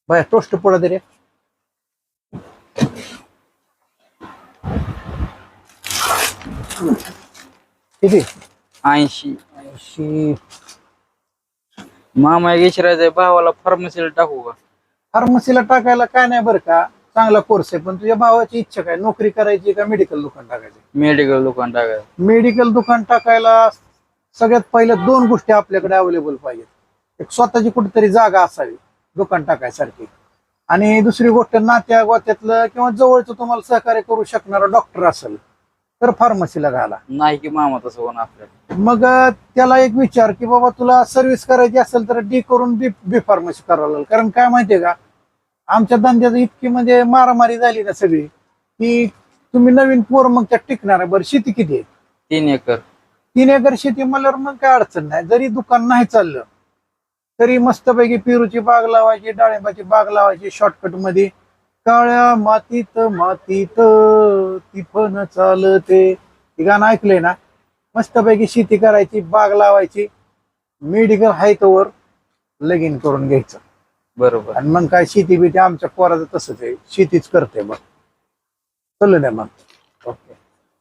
Bye toast Pola दे रे. किती? 80. 80. मामा विचारायचंय भावाला फार्मसीला टाकू का? फार्मसीला टाकायला काय नाही बरं का, चांगला कोर्स आहे. पण तुझ्या भावाची इच्छा काय, नोकरी करायची का मेडिकल दुकान टाकायचं? मेडिकल दुकान टाकायचं. मेडिकल दुकान टाकायला सगळ्यात पहिल्या दोन गोष्टी आपल्याकडे अवेलेबल पाहिजेत. एक स्वतःची कुठेतरी जागा असावी दुकान टाकायसारखी, आणि दुसरी गोष्ट नात्या गोत्यातलं किंवा जवळचं तुम्हाला सहकार्य करू शकणारा डॉक्टर असेल तर फार्मसीला घाला. नाही की मामा तसं होणार आपल्याला. मग त्याला एक विचार की बाबा तुला सर्व्हिस करायची असेल तर डी करून बी फार्मसी करावं लागेल. कारण काय माहितीये का, आमच्या धंद्यात इतकी म्हणजे मारामारी झाली ना सगळी, की तुम्ही नवीन पोर मग त्यात टिकणार आहे. बरं शेती किती आहे? 3 एकर. 3 एकर शेती म्हणल्यावर मग काय अडचण नाही. जरी दुकान नाही चाललं तरी मस्तपैकी पेरूची बाग लावायची, डाळिंबाची बाग लावायची शॉर्टकट मध्ये. काळ्या मातीत मातीत ती पण चालते, हे गाणं ऐकलंय ना? मस्तपैकी शेती करायची, बाग लावायची, मेडिकल हाय तोवर लगीन करून घ्यायचं. बरोबर. आणि मग काय शेती बिती आमच्या पोराचं तसंच आहे, शेतीच करते. मग चाललं नाही मग